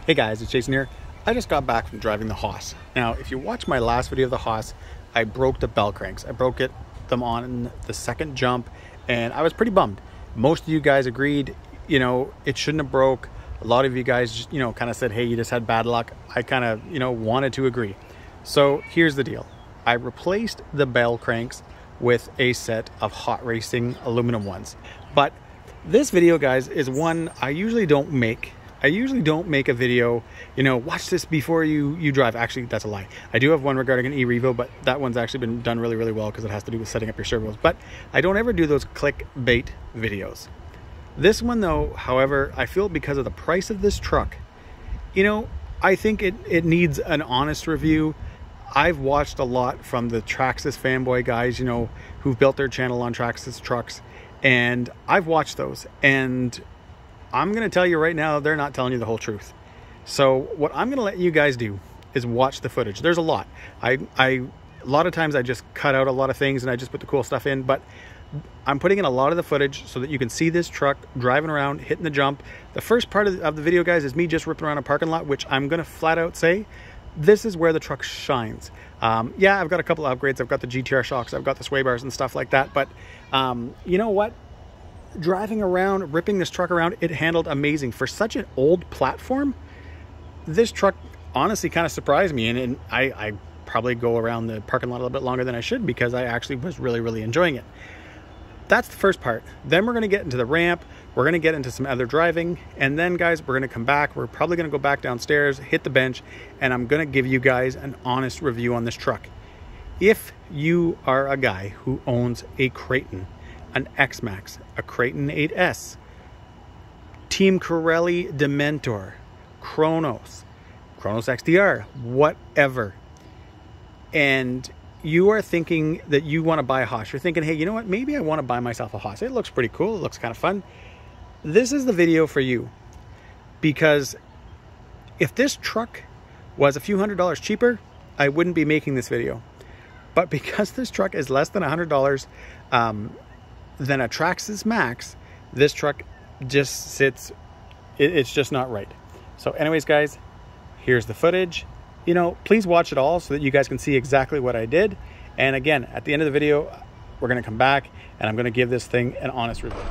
Hey guys, it's Jason here. I just got back from driving the Haas. Now, if you watch my last video of the Haas, I broke the bell cranks. I broke them on the second jump, and I was pretty bummed. Most of you guys agreed, it shouldn't have broke. A lot of you guys, kind of said, hey, you just had bad luck. I kind of, wanted to agree. So here's the deal. I replaced the bell cranks with a set of hot racing aluminum ones. But this video, guys, is one I usually don't make. I usually don't make a video, watch this before you drive. Actually, that's a lie. I do have one regarding an e-Revo, but that one's actually been done really, really well because it has to do with setting up your servos. But I don't ever do those clickbait videos. This one, though, however, I feel because of the price of this truck, I think it needs an honest review. I've watched a lot from the Traxxas fanboy guys, who've built their channel on Traxxas trucks. And I've watched those, and I'm going to tell you right now, they're not telling you the whole truth. So what I'm going to let you guys do is watch the footage. There's a lot. A lot of times I just cut out a lot of things and I just put the cool stuff in, but I'm putting in a lot of the footage so that you can see this truck driving around, hitting the jump. The first part of the video, guys, is me just ripping around a parking lot, which I'm going to flat out say, this is where the truck shines. Yeah, I've got a couple of upgrades. I've got the GTR shocks. I've got the sway bars and stuff like that. But you know what? Driving around, ripping this truck around, it handled amazing. For such an old platform, this truck honestly kind of surprised me. And I probably go around the parking lot a little bit longer than I should because I actually was really, really enjoying it. That's the first part. Then we're going to get into the ramp. We're going to get into some other driving. And then, guys, we're going to come back. We're probably going to go back downstairs, hit the bench, and I'm going to give you guys an honest review on this truck. If you are a guy who owns a Creighton, an X-maxx, a Creighton 8S, Team Corelli Dementor, Kronos XDR, whatever, and you are thinking that you want to buy a Haas, you're thinking, hey, you know what, maybe I want to buy myself a Haas. It looks pretty cool. It looks kind of fun. This is the video for you, because if this truck was a few $100s cheaper, I wouldn't be making this video. But because this truck is less than $100 than a Traxxas Max, this truck just sits, it's just not right. So anyways, guys, here's the footage. Please watch it all so that you guys can see exactly what I did. And again, at the end of the video, we're going to come back and I'm going to give this thing an honest review.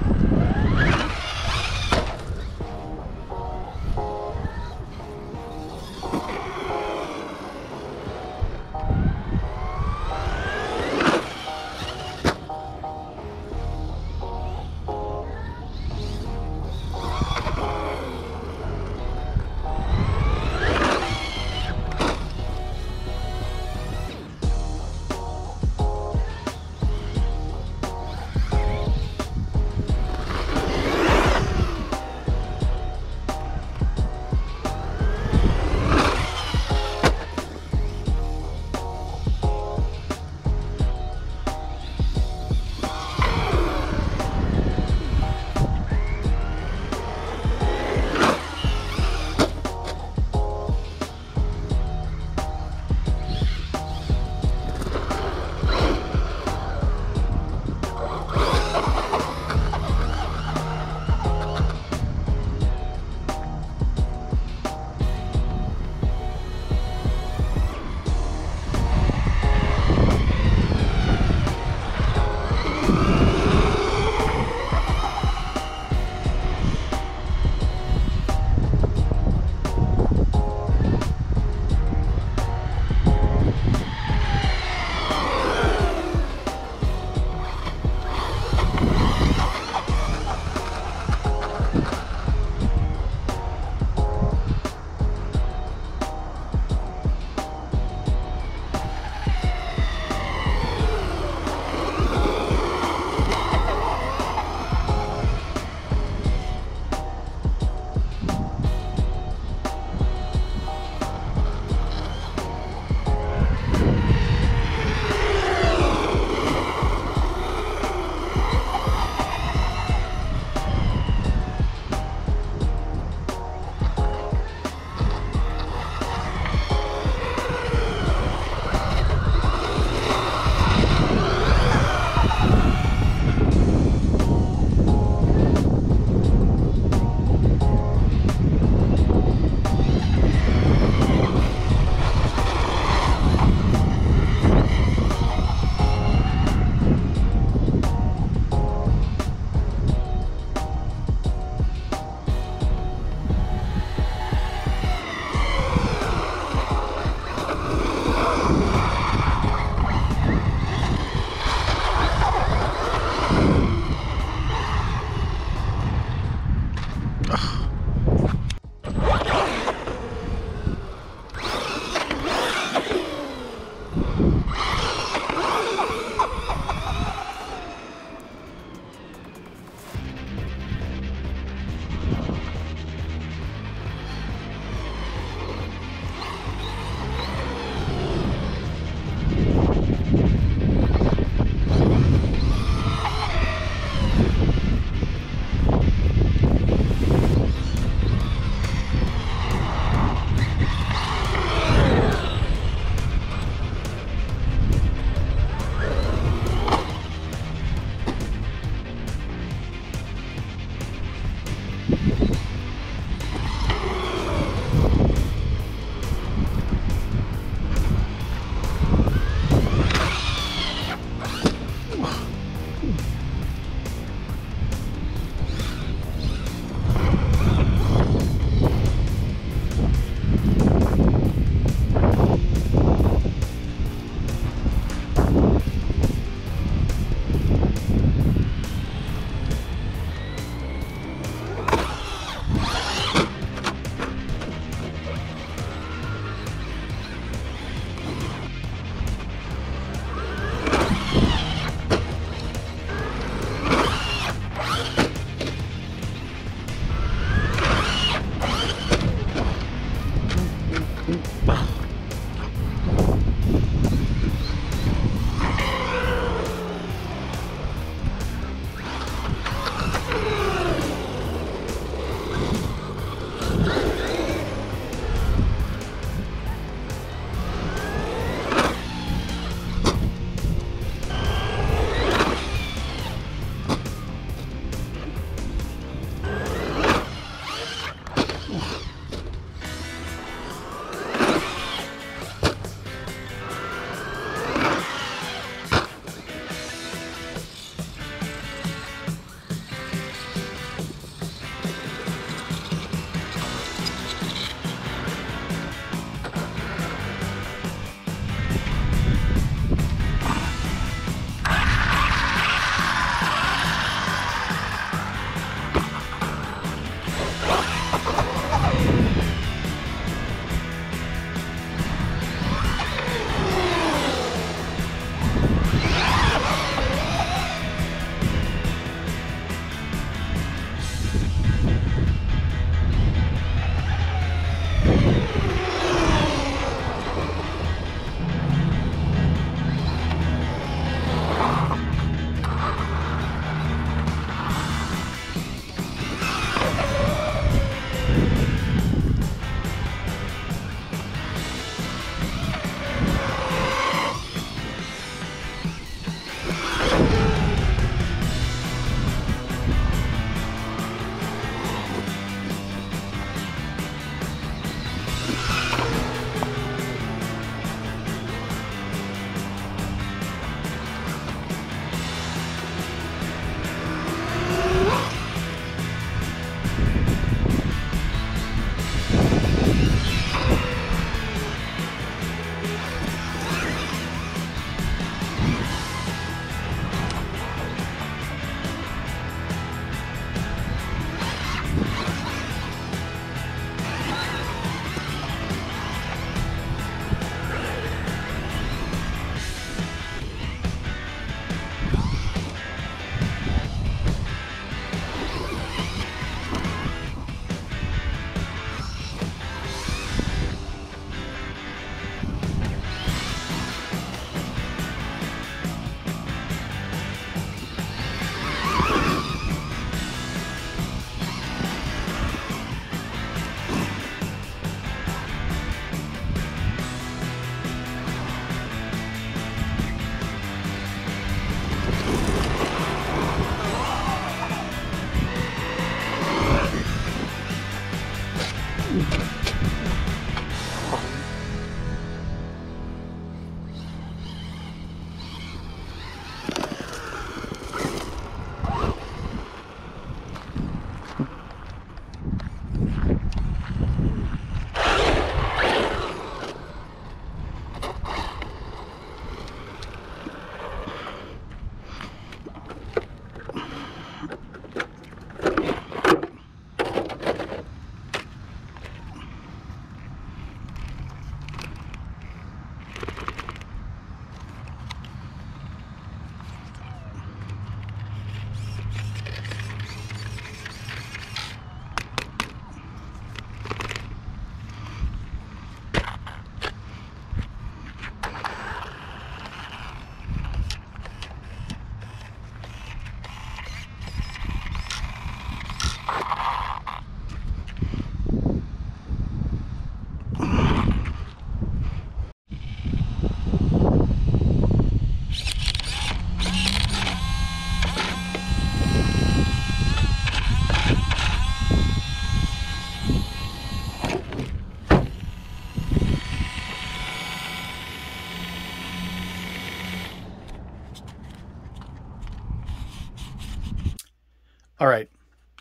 All right.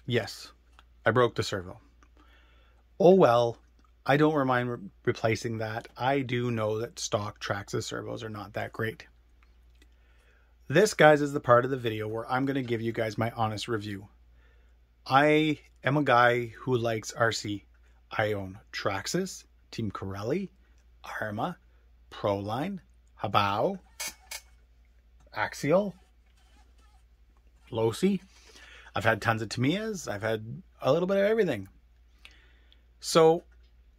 Yes, I broke the servo. Oh well, I don't mind replacing that. I do know that stock Traxxas servos are not that great. This, guys, is the part of the video where I'm going to give you guys my honest review. I am a guy who likes RC. I own Traxxas, Team Corelli, Arma, Proline, Habao, Axial, Losi. I've had tons of Tamiyas. I've had a little bit of everything. So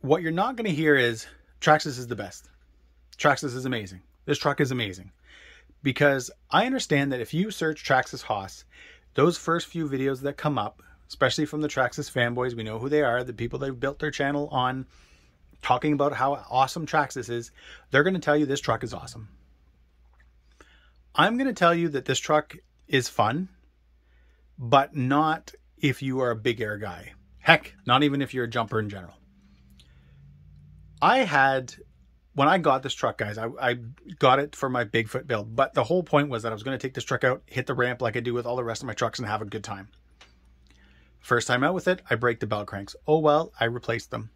what you're not going to hear is Traxxas is the best. Traxxas is amazing. This truck is amazing. Because I understand that if you search Traxxas Haas, those first few videos that come up, especially from the Traxxas fanboys, we know who they are, the people they've built their channel on, talking about how awesome Traxxas is, they're going to tell you this truck is awesome. I'm going to tell you that this truck is fun, but not if you are a big air guy. Heck, not even if you're a jumper in general. When I got this truck, guys, I got it for my Bigfoot build, but the whole point was that I was going to take this truck out, hit the ramp like I do with all the rest of my trucks, and have a good time. First time out with it, I break the bell cranks. Oh well, I replaced them.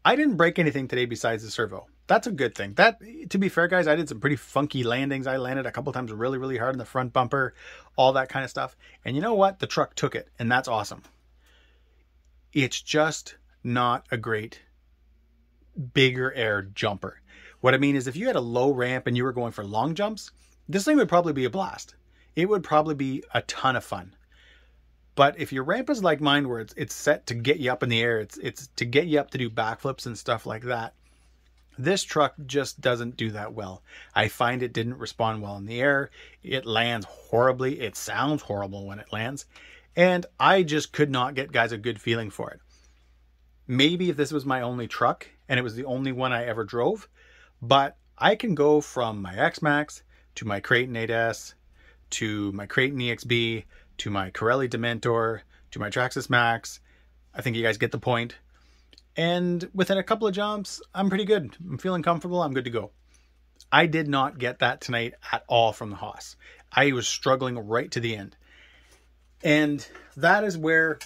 I didn't break anything today besides the servo. That's a good thing. That, to be fair, guys, I did some pretty funky landings. I landed a couple times really, really hard in the front bumper, all that kind of stuff. And you know what? The truck took it, and that's awesome. It's just not a great bigger air jumper. What I mean is if you had a low ramp and you were going for long jumps, this thing would probably be a blast. It would probably be a ton of fun. But if your ramp is like mine, where it's set to get you up in the air, it's to get you up to do backflips and stuff like that, this truck just doesn't do that well. I find it didn't respond well in the air. It lands horribly. It sounds horrible when it lands. And I just could not get, guys, a good feeling for it. Maybe if this was my only truck and it was the only one I ever drove, but I can go from my X-maxx to my Creighton 8S to my Creighton EXB to my Corelli Dementor to my Traxxas Max. I think you guys get the point. And within a couple of jumps, I'm pretty good. I'm feeling comfortable. I'm good to go. I did not get that tonight at all from the Haas. I was struggling right to the end. And that is where,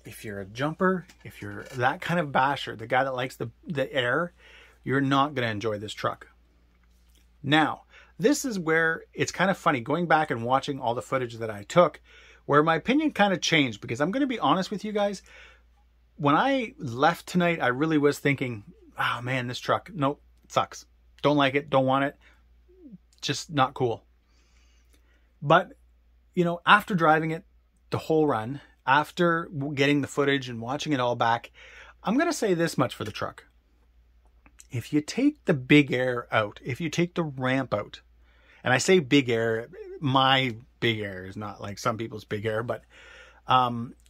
if you're a jumper, if you're that kind of basher, the guy that likes the air, you're not going to enjoy this truck. Now, this is where it's kind of funny, going back and watching all the footage that I took, where my opinion kind of changed, because I'm going to be honest with you guys. When I left tonight, I really was thinking, oh man, this truck, nope, it sucks. Don't like it, don't want it, just not cool. But, you know, after driving it the whole run, after getting the footage and watching it all back, I'm going to say this much for the truck. If you take the big air out, if you take the ramp out, and I say big air, my big air is not like some people's big air, but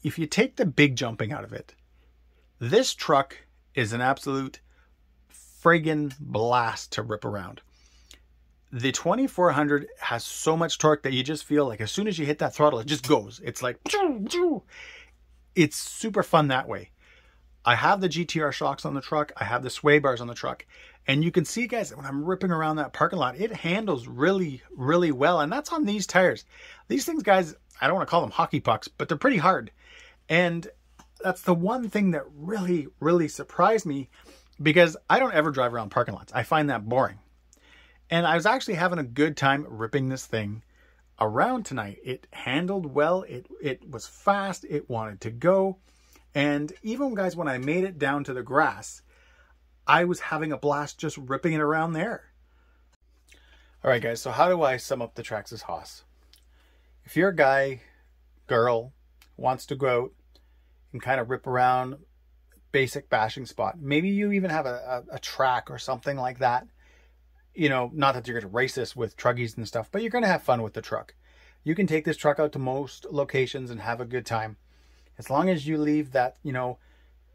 if you take the big jumping out of it, this truck is an absolute friggin' blast to rip around. The 2400 has so much torque that you just feel like as soon as you hit that throttle, it just goes. It's like, it's super fun that way. I have the GTR shocks on the truck. I have the sway bars on the truck. And you can see, guys, when I'm ripping around that parking lot, it handles really, really well. And that's on these tires. These things, guys, I don't want to call them hockey pucks, but they're pretty hard. And that's the one thing that really, really surprised me, because I don't ever drive around parking lots. I find that boring. And I was actually having a good time ripping this thing around tonight. It handled well. It was fast. It wanted to go. And even, guys, when I made it down to the grass, I was having a blast just ripping it around there. All right, guys, so how do I sum up the Traxxas Haas? If you're a guy, girl, wants to go out and kind of rip around basic bashing spot, maybe you even have a track or something like that, you know, not that you're going to race this with truggies and stuff, but you're going to have fun with the truck. You can take this truck out to most locations and have a good time. As long as you leave that, you know,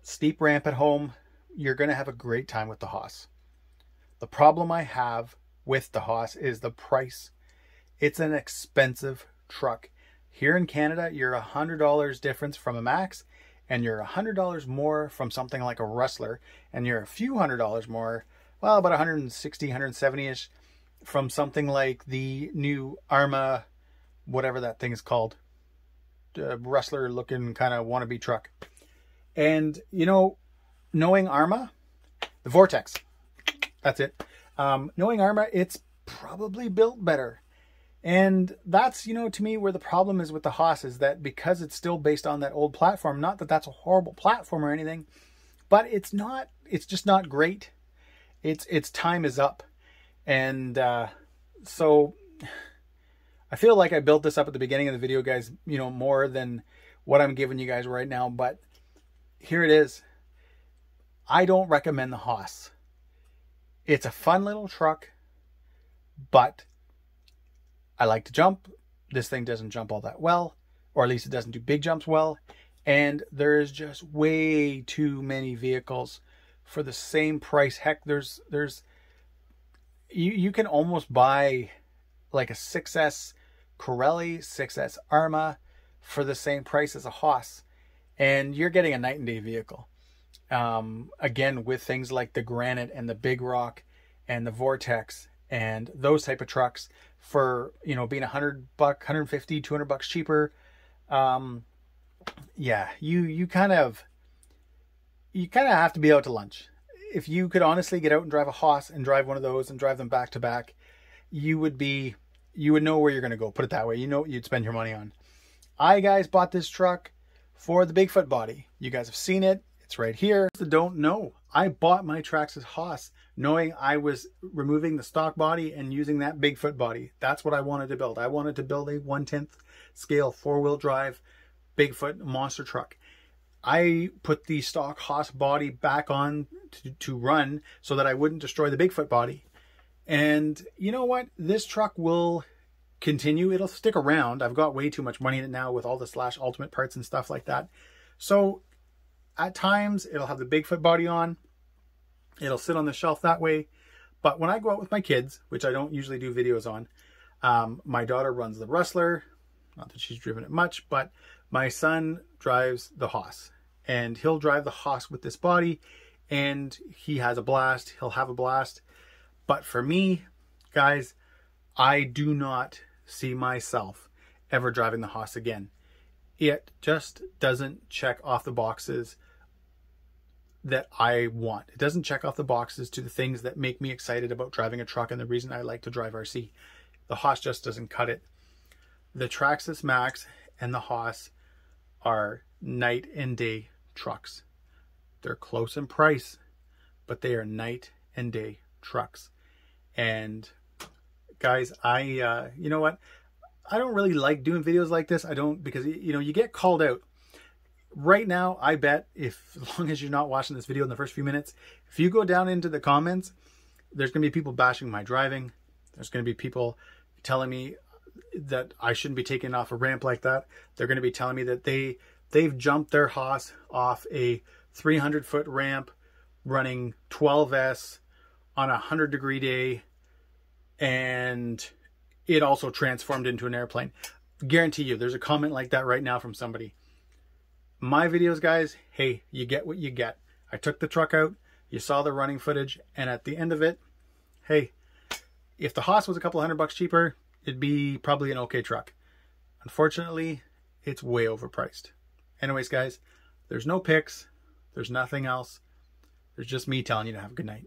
steep ramp at home, you're going to have a great time with the Haas. The problem I have with the Haas is the price. It's an expensive truck. Here in Canada, you're $100 difference from a Max, and you're $100 more from something like a Rustler, and you're a few $100 more, well, about 160, 170-ish from something like the new Arma, whatever that thing is called. Rustler looking kind of wannabe truck. And, you know, knowing Arma, the Vortex, that's it. Knowing Arma, it's probably built better. And that's, you know, to me where the problem is with the Haas, is that because it's still based on that old platform, not that that's a horrible platform or anything, but it's just not great. Its time is up. And so I feel like I built this up at the beginning of the video, guys, you know, more than what I'm giving you guys right now. But here it is. I don't recommend the Haas. It's a fun little truck, but I like to jump. This thing doesn't jump all that well, or at least it doesn't do big jumps well. And there's just way too many vehicles for the same price. Heck, you can almost buy like a 6S Corelli, 6S Arma for the same price as a Haas. And you're getting a night and day vehicle. Again, with things like the Granite and the Big Rock and the Vortex and those type of trucks for, you know, being $100, $150, $200 cheaper. Yeah, you kind of have to be out to lunch. If you could honestly get out and drive a Haas and drive one of those and drive them back to back, you would know where you're going to go. Put it that way. You know what you'd spend your money on. I, guys, bought this truck for the Bigfoot body. You guys have seen it. It's right here. For those that don't know, I bought my Traxxas Haas knowing I was removing the stock body and using that Bigfoot body. That's what I wanted to build. I wanted to build a 1/10 scale 4-wheel drive Bigfoot monster truck. I put the stock Haas body back on to run so that I wouldn't destroy the Bigfoot body. And you know what? This truck will continue. It'll stick around. I've got way too much money in it now with all the Slash Ultimate parts and stuff like that. So at times it'll have the Bigfoot body on. It'll sit on the shelf that way. But when I go out with my kids, which I don't usually do videos on, my daughter runs the Rustler. Not that she's driven it much, but my son drives the Haas. And he'll drive the Haas with this body, and he has a blast. He'll have a blast. But for me, guys, I do not see myself ever driving the Haas again. It just doesn't check off the boxes that I want. It doesn't check off the boxes to the things that make me excited about driving a truck and the reason I like to drive RC. The Haas just doesn't cut it. The Traxxas Max and the Haas are night and day trucks. They're close in price, but they are night and day trucks. And guys, you know what? I don't really like doing videos like this. I don't, because, you know, you get called out. Right now, I bet as long as you're not watching this video in the first few minutes, if you go down into the comments, there's going to be people bashing my driving. There's going to be people telling me that I shouldn't be taking off a ramp like that. They're going to be telling me that they've jumped their Haas off a 300-foot ramp running 12S on a 100-degree day, and it also transformed into an airplane. Guarantee you, there's a comment like that right now from somebody. My videos, guys, hey, you get what you get. I took the truck out, you saw the running footage, and at the end of it, hey, if the Haas was a couple $100 cheaper, it'd be probably an okay truck. Unfortunately, it's way overpriced. Anyways, guys, there's no pics, there's nothing else. There's just me telling you to have a good night.